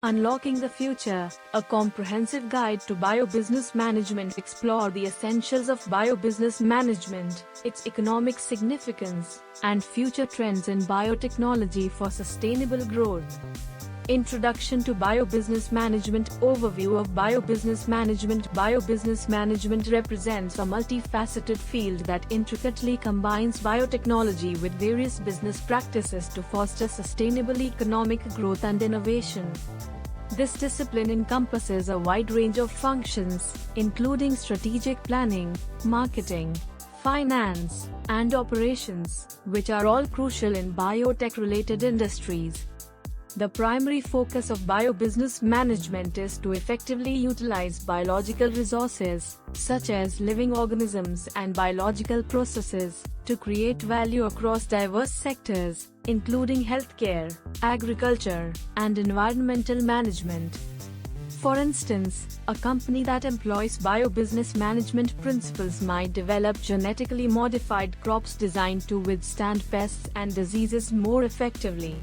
Unlocking the Future, a comprehensive guide to biobusiness management, explore the essentials of biobusiness management, its economic significance, and future trends in biotechnology for sustainable growth. Introduction to Biobusiness Management. Overview of Biobusiness Management. Biobusiness management represents a multifaceted field that intricately combines biotechnology with various business practices to foster sustainable economic growth and innovation. This discipline encompasses a wide range of functions, including strategic planning, marketing, finance, and operations, which are all crucial in biotech-related industries. The primary focus of biobusiness management is to effectively utilize biological resources, such as living organisms and biological processes, to create value across diverse sectors, including healthcare, agriculture, and environmental management. For instance, a company that employs biobusiness management principles might develop genetically modified crops designed to withstand pests and diseases more effectively.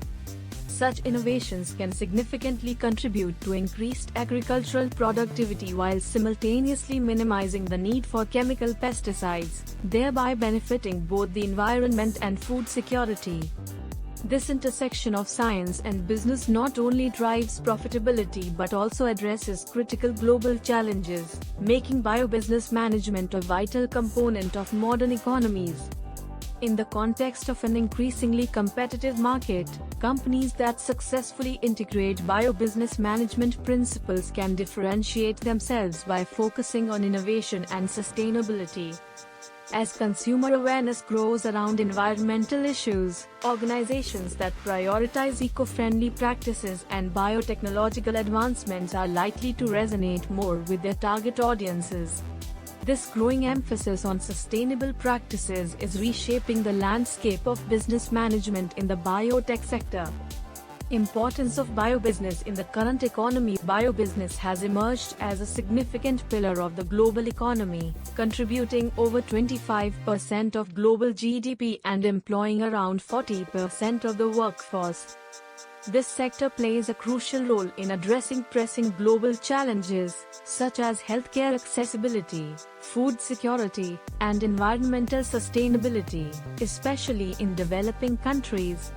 Such innovations can significantly contribute to increased agricultural productivity while simultaneously minimizing the need for chemical pesticides, thereby benefiting both the environment and food security. This intersection of science and business not only drives profitability but also addresses critical global challenges, making biobusiness management a vital component of modern economies. In the context of an increasingly competitive market, companies that successfully integrate biobusiness management principles can differentiate themselves by focusing on innovation and sustainability. As consumer awareness grows around environmental issues, organizations that prioritize eco-friendly practices and biotechnological advancements are likely to resonate more with their target audiences. This growing emphasis on sustainable practices is reshaping the landscape of business management in the biotech sector. Importance of biobusiness in the current economy. Biobusiness has emerged as a significant pillar of the global economy, contributing over 25% of global GDP and employing around 40% of the workforce. This sector plays a crucial role in addressing pressing global challenges, such as healthcare accessibility, food security, and environmental sustainability, especially in developing countries.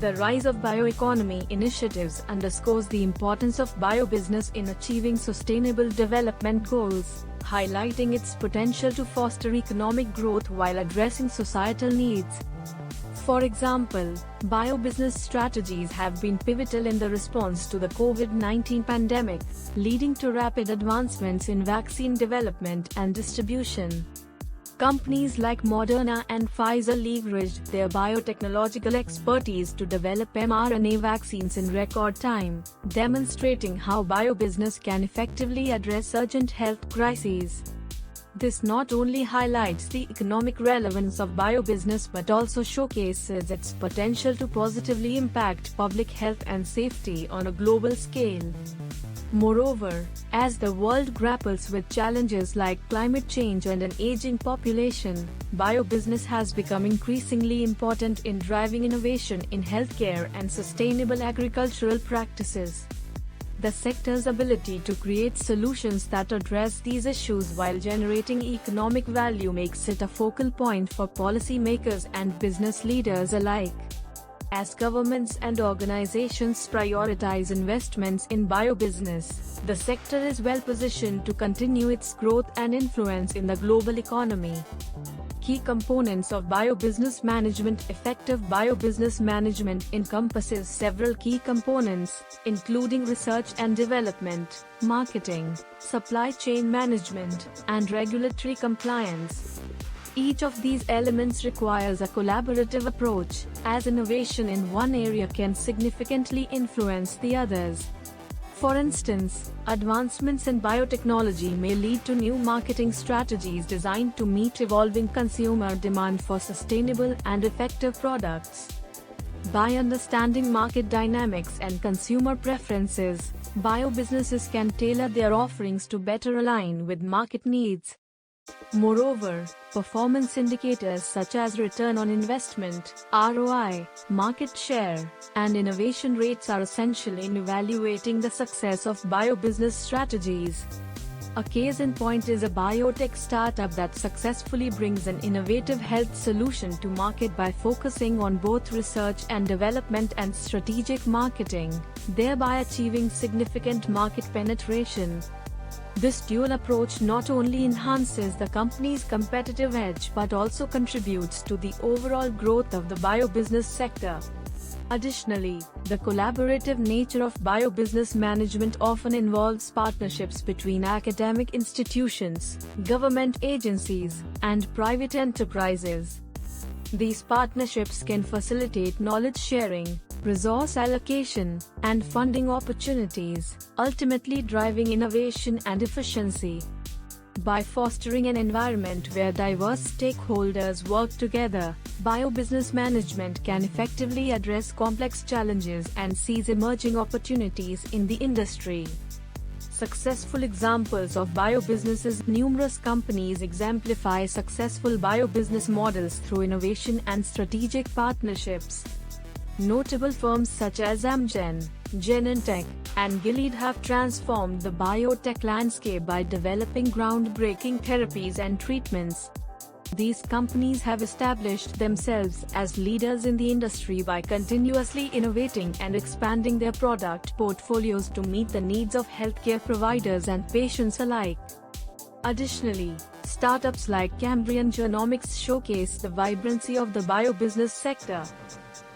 The rise of bioeconomy initiatives underscores the importance of biobusiness in achieving sustainable development goals, highlighting its potential to foster economic growth while addressing societal needs. For example, biobusiness strategies have been pivotal in the response to the COVID-19 pandemic, leading to rapid advancements in vaccine development and distribution. Companies like Moderna and Pfizer leveraged their biotechnological expertise to develop mRNA vaccines in record time, demonstrating how biobusiness can effectively address urgent health crises. This not only highlights the economic relevance of biobusiness but also showcases its potential to positively impact public health and safety on a global scale. Moreover, as the world grapples with challenges like climate change and an aging population, biobusiness has become increasingly important in driving innovation in healthcare and sustainable agricultural practices. The sector's ability to create solutions that address these issues while generating economic value makes it a focal point for policymakers and business leaders alike. As governments and organizations prioritize investments in biobusiness, the sector is well positioned to continue its growth and influence in the global economy. Key components of biobusiness management. Effective biobusiness management encompasses several key components, including research and development, marketing, supply chain management, and regulatory compliance. Each of these elements requires a collaborative approach, as innovation in one area can significantly influence the others. For instance, advancements in biotechnology may lead to new marketing strategies designed to meet evolving consumer demand for sustainable and effective products. By understanding market dynamics and consumer preferences, biobusinesses can tailor their offerings to better align with market needs. Moreover, performance indicators such as return on investment, ROI, market share, and innovation rates are essential in evaluating the success of biobusiness strategies. A case in point is a biotech startup that successfully brings an innovative health solution to market by focusing on both research and development and strategic marketing, thereby achieving significant market penetration. This dual approach not only enhances the company's competitive edge but also contributes to the overall growth of the biobusiness sector. Additionally, the collaborative nature of biobusiness management often involves partnerships between academic institutions, government agencies, and private enterprises. These partnerships can facilitate knowledge sharing, resource allocation, and funding opportunities, ultimately driving innovation and efficiency. By fostering an environment where diverse stakeholders work together, biobusiness management can effectively address complex challenges and seize emerging opportunities in the industry. Successful examples of biobusinesses. Numerous companies exemplify successful biobusiness models through innovation and strategic partnerships. Notable firms such as Amgen, Genentech, and Gilead have transformed the biotech landscape by developing groundbreaking therapies and treatments. These companies have established themselves as leaders in the industry by continuously innovating and expanding their product portfolios to meet the needs of healthcare providers and patients alike. Additionally, startups like Cambrian Genomics showcase the vibrancy of the biobusiness sector.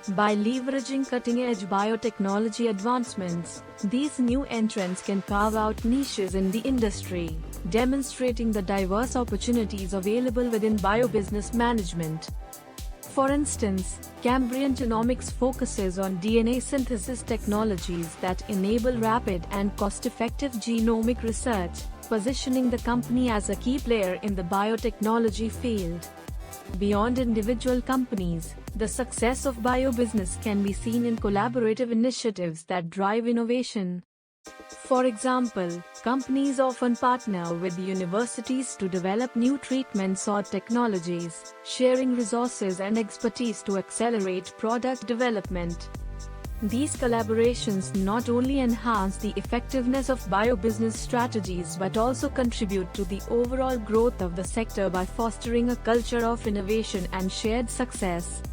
By leveraging cutting-edge biotechnology advancements, these new entrants can carve out niches in the industry, demonstrating the diverse opportunities available within biobusiness management. For instance, Cambrian Genomics focuses on DNA synthesis technologies that enable rapid and cost-effective genomic research, positioning the company as a key player in the biotechnology field. Beyond individual companies, the success of biobusiness can be seen in collaborative initiatives that drive innovation. For example, companies often partner with universities to develop new treatments or technologies, sharing resources and expertise to accelerate product development. These collaborations not only enhance the effectiveness of biobusiness strategies but also contribute to the overall growth of the sector by fostering a culture of innovation and shared success.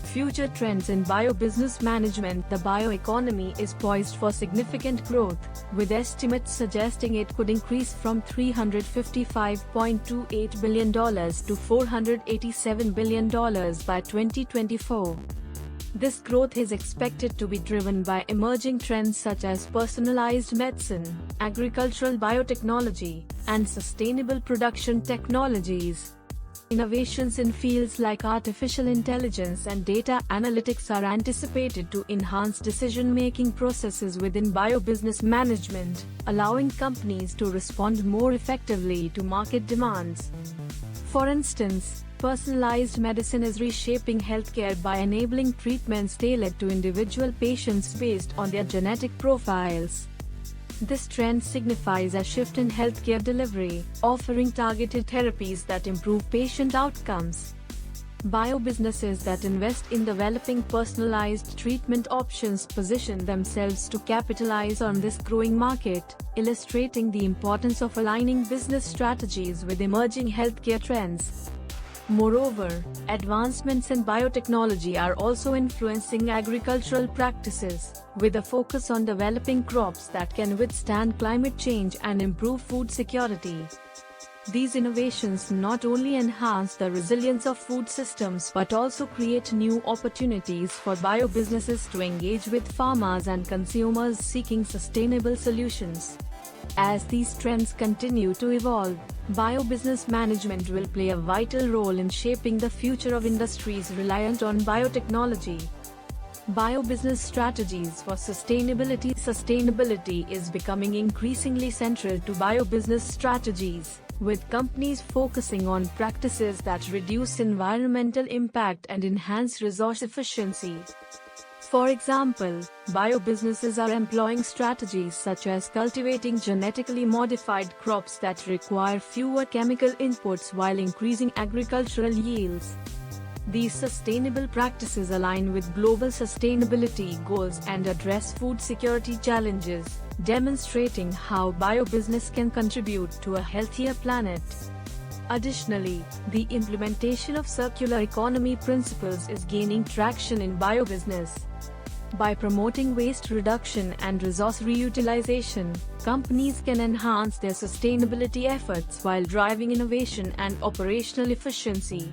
Future trends in biobusiness management. The bioeconomy is poised for significant growth, with estimates suggesting it could increase from $355.28 billion to $487 billion by 2024. This growth is expected to be driven by emerging trends such as personalized medicine, agricultural biotechnology, and sustainable production technologies. Innovations in fields like artificial intelligence and data analytics are anticipated to enhance decision-making processes within biobusiness management, allowing companies to respond more effectively to market demands. For instance, personalized medicine is reshaping healthcare by enabling treatments tailored to individual patients based on their genetic profiles. This trend signifies a shift in healthcare delivery, offering targeted therapies that improve patient outcomes. Biobusinesses that invest in developing personalized treatment options position themselves to capitalize on this growing market, illustrating the importance of aligning business strategies with emerging healthcare trends. Moreover, advancements in biotechnology are also influencing agricultural practices, with a focus on developing crops that can withstand climate change and improve food security. These innovations not only enhance the resilience of food systems but also create new opportunities for biobusinesses to engage with farmers and consumers seeking sustainable solutions. As these trends continue to evolve, biobusiness management will play a vital role in shaping the future of industries reliant on biotechnology. Biobusiness strategies for sustainability. Sustainability is becoming increasingly central to biobusiness strategies, with companies focusing on practices that reduce environmental impact and enhance resource efficiency. For example, biobusinesses are employing strategies such as cultivating genetically modified crops that require fewer chemical inputs while increasing agricultural yields. These sustainable practices align with global sustainability goals and address food security challenges, demonstrating how biobusiness can contribute to a healthier planet. Additionally, the implementation of circular economy principles is gaining traction in biobusiness. By promoting waste reduction and resource reutilization, companies can enhance their sustainability efforts while driving innovation and operational efficiency.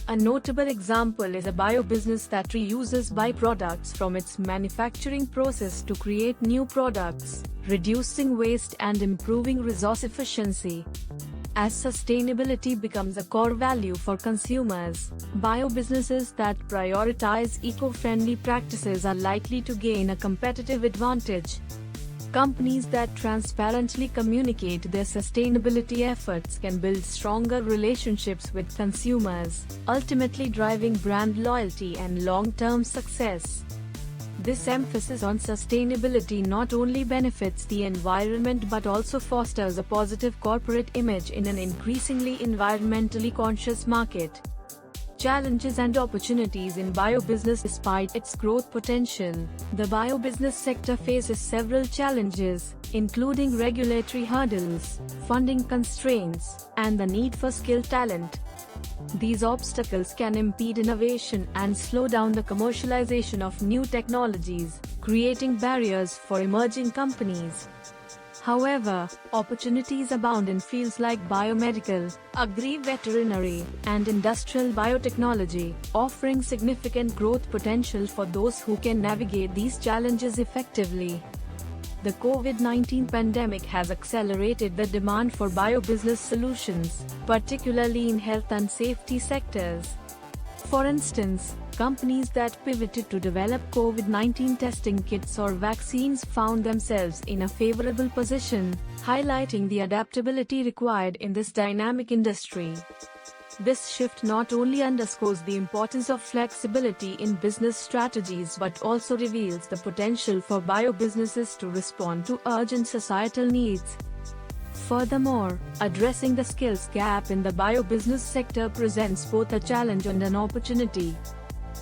A notable example is a biobusiness that reuses byproducts from its manufacturing process to create new products, reducing waste and improving resource efficiency. As sustainability becomes a core value for consumers, biobusinesses that prioritize eco-friendly practices are likely to gain a competitive advantage. Companies that transparently communicate their sustainability efforts can build stronger relationships with consumers, ultimately driving brand loyalty and long-term success. This emphasis on sustainability not only benefits the environment but also fosters a positive corporate image in an increasingly environmentally conscious market. Challenges and opportunities in biobusiness. Despite its growth potential, the biobusiness sector faces several challenges, including regulatory hurdles, funding constraints, and the need for skilled talent. These obstacles can impede innovation and slow down the commercialization of new technologies, creating barriers for emerging companies. However, opportunities abound in fields like biomedical, agri-veterinary, and industrial biotechnology, offering significant growth potential for those who can navigate these challenges effectively. The COVID-19 pandemic has accelerated the demand for biobusiness solutions, particularly in health and safety sectors. For instance, companies that pivoted to develop COVID-19 testing kits or vaccines found themselves in a favorable position, highlighting the adaptability required in this dynamic industry. This shift not only underscores the importance of flexibility in business strategies but also reveals the potential for biobusinesses to respond to urgent societal needs. Furthermore, addressing the skills gap in the biobusiness sector presents both a challenge and an opportunity.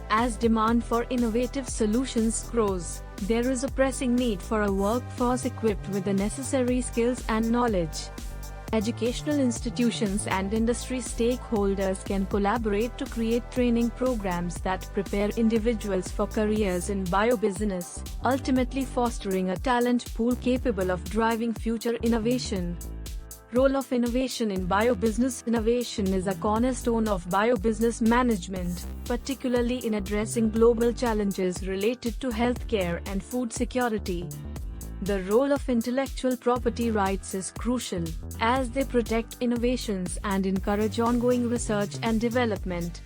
As demand for innovative solutions grows, there is a pressing need for a workforce equipped with the necessary skills and knowledge. Educational institutions and industry stakeholders can collaborate to create training programs that prepare individuals for careers in biobusiness, ultimately fostering a talent pool capable of driving future innovation. Role of innovation in biobusiness. Innovation is a cornerstone of biobusiness management, particularly in addressing global challenges related to healthcare and food security. The role of intellectual property rights is crucial, as they protect innovations and encourage ongoing research and development.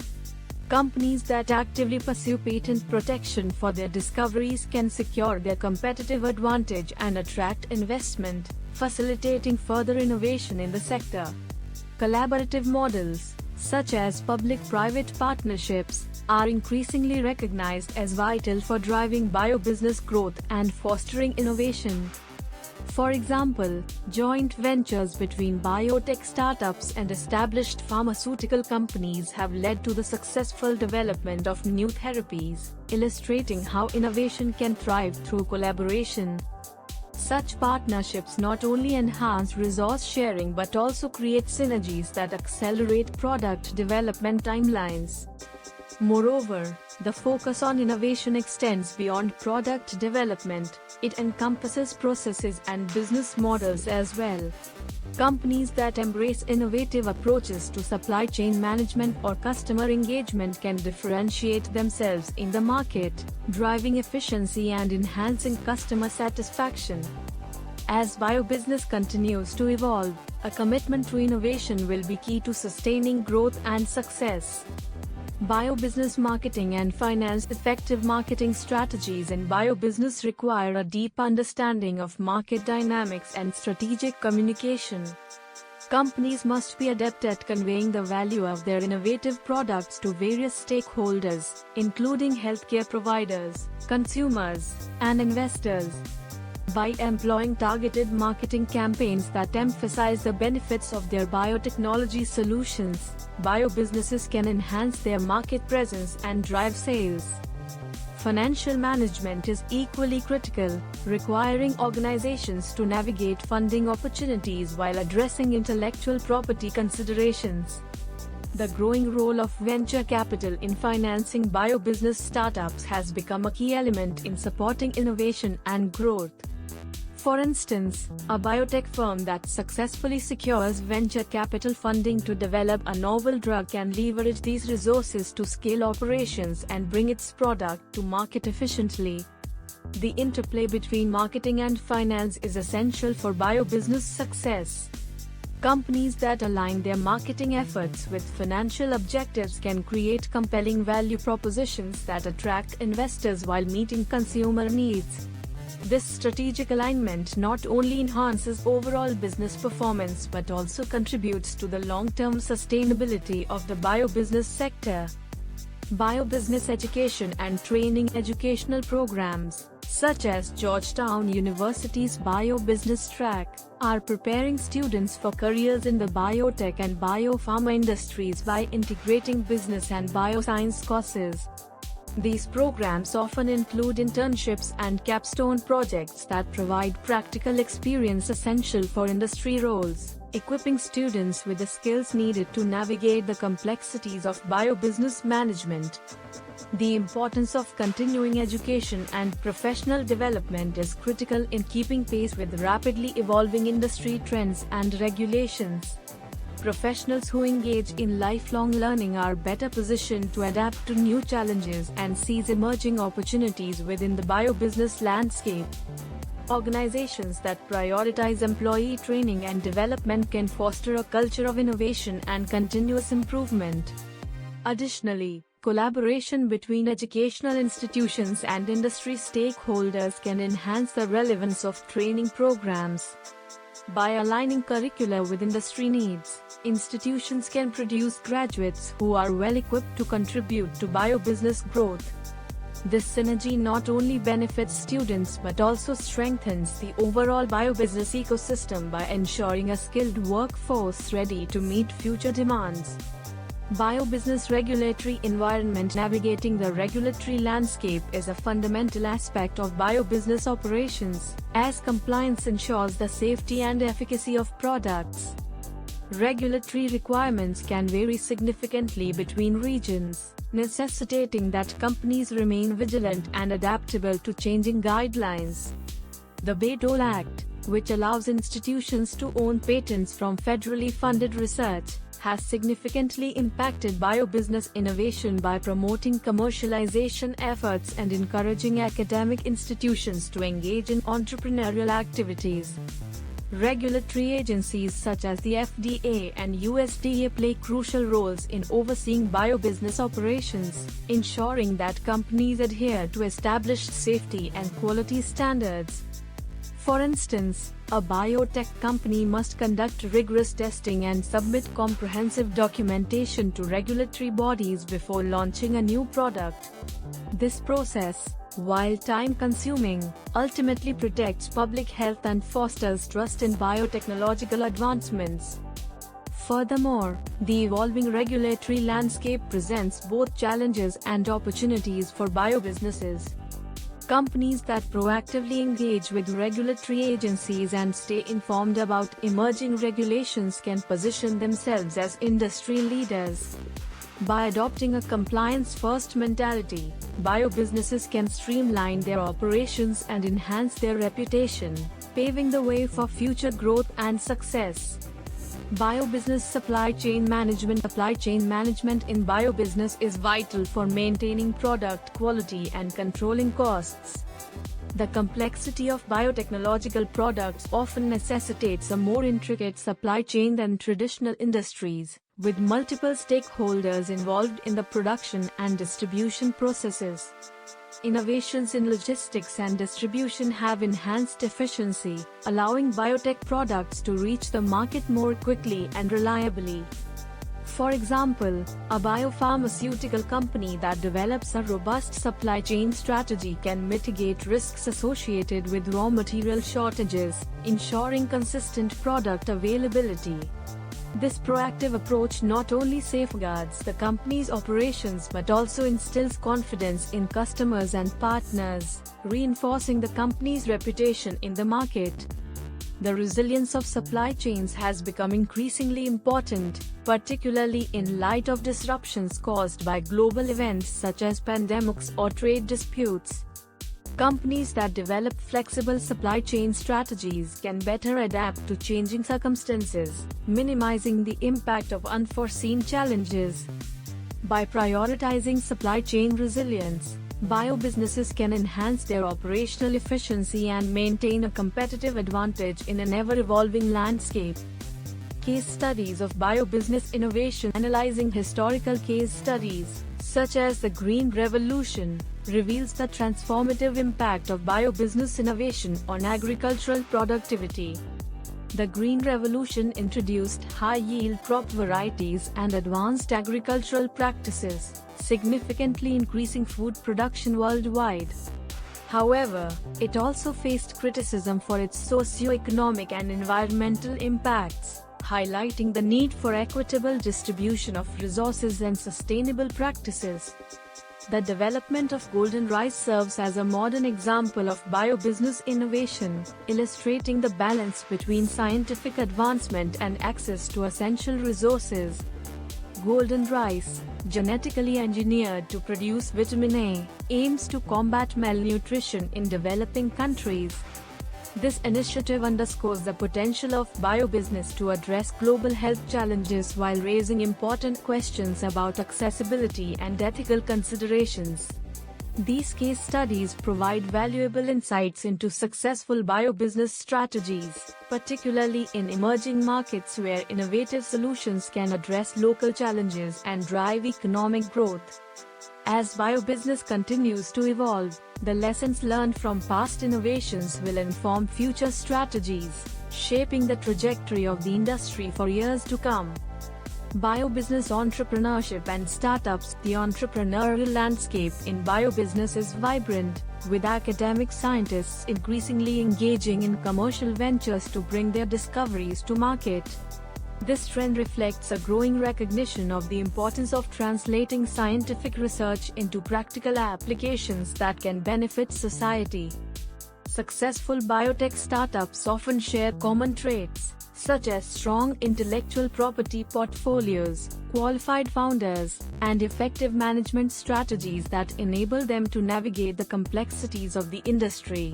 Companies that actively pursue patent protection for their discoveries can secure their competitive advantage and attract investment, facilitating further innovation in the sector. Collaborative models, such as public-private partnerships, are increasingly recognized as vital for driving biobusiness growth and fostering innovation. For example, joint ventures between biotech startups and established pharmaceutical companies have led to the successful development of new therapies, illustrating how innovation can thrive through collaboration. Such partnerships not only enhance resource sharing but also create synergies that accelerate product development timelines. Moreover, the focus on innovation extends beyond product development. It encompasses processes and business models as well. Companies that embrace innovative approaches to supply chain management or customer engagement can differentiate themselves in the market, driving efficiency and enhancing customer satisfaction. As biobusiness continues to evolve, a commitment to innovation will be key to sustaining growth and success. Biobusiness marketing and finance. Effective marketing strategies in biobusiness require a deep understanding of market dynamics and strategic communication. Companies must be adept at conveying the value of their innovative products to various stakeholders, including healthcare providers, consumers, and investors. By employing targeted marketing campaigns that emphasize the benefits of their biotechnology solutions, biobusinesses can enhance their market presence and drive sales. Financial management is equally critical, requiring organizations to navigate funding opportunities while addressing intellectual property considerations. The growing role of venture capital in financing biobusiness startups has become a key element in supporting innovation and growth. For instance, a biotech firm that successfully secures venture capital funding to develop a novel drug can leverage these resources to scale operations and bring its product to market efficiently. The interplay between marketing and finance is essential for biobusiness success. Companies that align their marketing efforts with financial objectives can create compelling value propositions that attract investors while meeting consumer needs. This strategic alignment not only enhances overall business performance but also contributes to the long-term sustainability of the biobusiness sector. Biobusiness education and training educational programs, such as Georgetown University's Biobusiness track, are preparing students for careers in the biotech and biopharma industries by integrating business and bioscience courses. These programs often include internships and capstone projects that provide practical experience essential for industry roles, equipping students with the skills needed to navigate the complexities of biobusiness management. The importance of continuing education and professional development is critical in keeping pace with rapidly evolving industry trends and regulations. Professionals who engage in lifelong learning are better positioned to adapt to new challenges and seize emerging opportunities within the biobusiness landscape. Organizations that prioritize employee training and development can foster a culture of innovation and continuous improvement. Additionally, collaboration between educational institutions and industry stakeholders can enhance the relevance of training programs. By aligning curricula with industry needs, institutions can produce graduates who are well equipped to contribute to biobusiness growth. This synergy not only benefits students but also strengthens the overall biobusiness ecosystem by ensuring a skilled workforce ready to meet future demands. Biobusiness regulatory environment. Navigating the regulatory landscape is a fundamental aspect of biobusiness operations, as compliance ensures the safety and efficacy of products. Regulatory requirements can vary significantly between regions, necessitating that companies remain vigilant and adaptable to changing guidelines. The Bayh-Dole Act, which allows institutions to own patents from federally funded research, has significantly impacted biobusiness innovation by promoting commercialization efforts and encouraging academic institutions to engage in entrepreneurial activities. Regulatory agencies such as the FDA and USDA play crucial roles in overseeing biobusiness operations, ensuring that companies adhere to established safety and quality standards. For instance, a biotech company must conduct rigorous testing and submit comprehensive documentation to regulatory bodies before launching a new product. This process, while time-consuming, ultimately protects public health and fosters trust in biotechnological advancements. Furthermore, the evolving regulatory landscape presents both challenges and opportunities for biobusinesses. Companies that proactively engage with regulatory agencies and stay informed about emerging regulations can position themselves as industry leaders. By adopting a compliance-first mentality, biobusinesses can streamline their operations and enhance their reputation, paving the way for future growth and success. Biobusiness supply chain management. Supply chain management in biobusiness is vital for maintaining product quality and controlling costs. The complexity of biotechnological products often necessitates a more intricate supply chain than traditional industries, with multiple stakeholders involved in the production and distribution processes. Innovations in logistics and distribution have enhanced efficiency, allowing biotech products to reach the market more quickly and reliably. For example, a biopharmaceutical company that develops a robust supply chain strategy can mitigate risks associated with raw material shortages, ensuring consistent product availability. This proactive approach not only safeguards the company's operations but also instills confidence in customers and partners, reinforcing the company's reputation in the market. The resilience of supply chains has become increasingly important, particularly in light of disruptions caused by global events such as pandemics or trade disputes. Companies that develop flexible supply chain strategies can better adapt to changing circumstances, minimizing the impact of unforeseen challenges. By prioritizing supply chain resilience, biobusinesses can enhance their operational efficiency and maintain a competitive advantage in an ever-evolving landscape. Case studies of biobusiness innovation. Analyzing historical case studies, such as the Green Revolution, reveals the transformative impact of biobusiness innovation on agricultural productivity. The Green Revolution introduced high-yield crop varieties and advanced agricultural practices, significantly increasing food production worldwide. However, it also faced criticism for its socio-economic and environmental impacts, highlighting the need for equitable distribution of resources and sustainable practices. The development of golden rice serves as a modern example of biobusiness innovation, illustrating the balance between scientific advancement and access to essential resources. Golden rice, genetically engineered to produce vitamin A, aims to combat malnutrition in developing countries. This initiative underscores the potential of biobusiness to address global health challenges while raising important questions about accessibility and ethical considerations. These case studies provide valuable insights into successful biobusiness strategies, particularly in emerging markets where innovative solutions can address local challenges and drive economic growth. As biobusiness continues to evolve, the lessons learned from past innovations will inform future strategies, shaping the trajectory of the industry for years to come. Biobusiness entrepreneurship and startups. The entrepreneurial landscape in biobusiness is vibrant, with academic scientists increasingly engaging in commercial ventures to bring their discoveries to market. This trend reflects a growing recognition of the importance of translating scientific research into practical applications that can benefit society. Successful biotech startups often share common traits, such as strong intellectual property portfolios, qualified founders, and effective management strategies that enable them to navigate the complexities of the industry.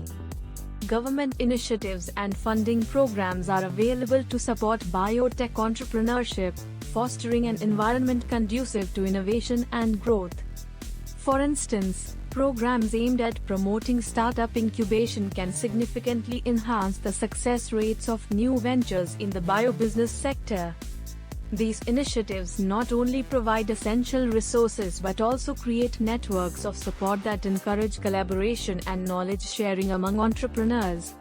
Government initiatives and funding programs are available to support biotech entrepreneurship, fostering an environment conducive to innovation and growth. For instance, programs aimed at promoting startup incubation can significantly enhance the success rates of new ventures in the biobusiness sector. These initiatives not only provide essential resources but also create networks of support that encourage collaboration and knowledge sharing among entrepreneurs.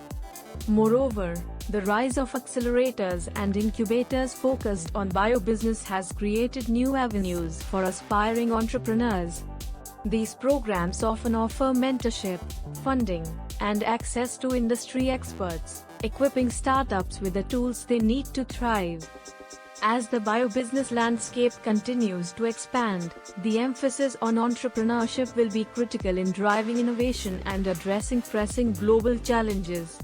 Moreover, the rise of accelerators and incubators focused on biobusiness has created new avenues for aspiring entrepreneurs. These programs often offer mentorship, funding, and access to industry experts, equipping startups with the tools they need to thrive. As the biobusiness landscape continues to expand, the emphasis on entrepreneurship will be critical in driving innovation and addressing pressing global challenges.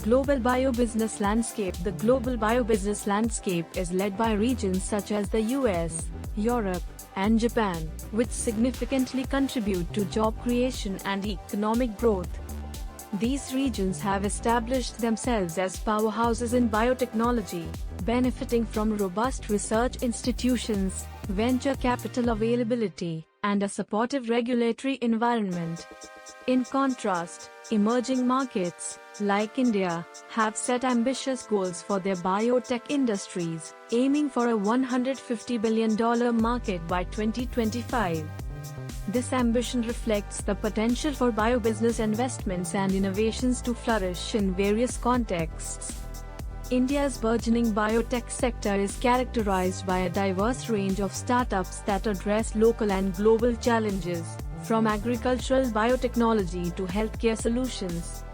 Global biobusiness landscape. The global biobusiness landscape is led by regions such as the US, Europe, and Japan, which significantly contribute to job creation and economic growth. These regions have established themselves as powerhouses in biotechnology, benefiting from robust research institutions, venture capital availability, and a supportive regulatory environment. In contrast, emerging markets, like India, have set ambitious goals for their biotech industries, aiming for a $150 billion market by 2025. This ambition reflects the potential for biobusiness investments and innovations to flourish in various contexts. India's burgeoning biotech sector is characterized by a diverse range of startups that address local and global challenges, from agricultural biotechnology to healthcare solutions.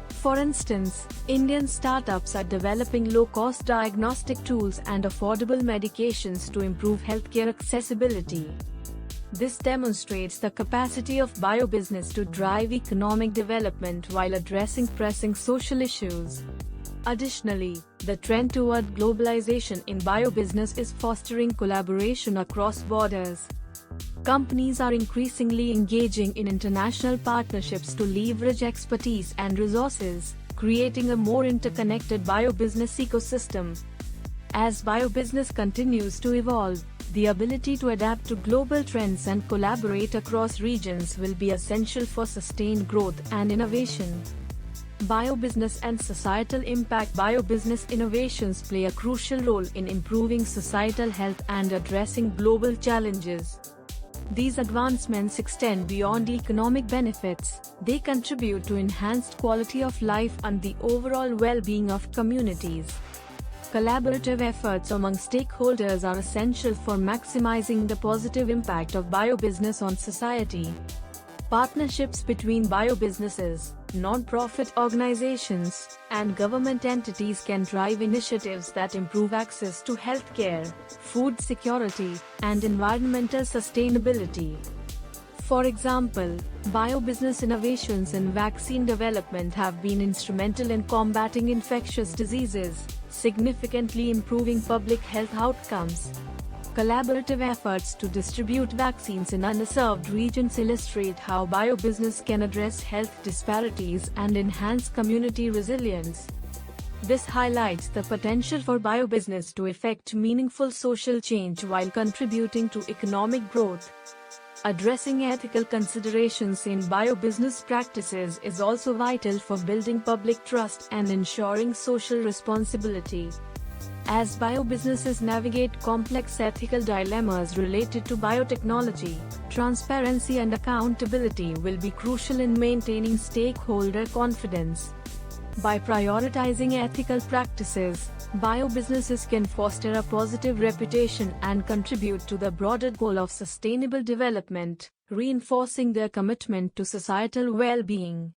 For instance, Indian startups are developing low-cost diagnostic tools and affordable medications to improve healthcare accessibility. This demonstrates the capacity of biobusiness to drive economic development while addressing pressing social issues. Additionally, the trend toward globalization in biobusiness is fostering collaboration across borders. Companies are increasingly engaging in international partnerships to leverage expertise and resources, creating a more interconnected biobusiness ecosystem. As biobusiness continues to evolve, the ability to adapt to global trends and collaborate across regions will be essential for sustained growth and innovation. Biobusiness and societal impact. Biobusiness innovations play a crucial role in improving societal health and addressing global challenges. These advancements extend beyond economic benefits; they contribute to enhanced quality of life and the overall well-being of communities. Collaborative efforts among stakeholders are essential for maximizing the positive impact of biobusiness on society. Partnerships between biobusinesses, non-profit organizations, and government entities can drive initiatives that improve access to healthcare, food security, and environmental sustainability. For example, biobusiness innovations in vaccine development have been instrumental in combating infectious diseases, significantly improving public health outcomes. Collaborative efforts to distribute vaccines in underserved regions illustrate how biobusiness can address health disparities and enhance community resilience. This highlights the potential for biobusiness to effect meaningful social change while contributing to economic growth. Addressing ethical considerations in biobusiness practices is also vital for building public trust and ensuring social responsibility. As biobusinesses navigate complex ethical dilemmas related to biotechnology, transparency and accountability will be crucial in maintaining stakeholder confidence. By prioritizing ethical practices, biobusinesses can foster a positive reputation and contribute to the broader goal of sustainable development, reinforcing their commitment to societal well-being.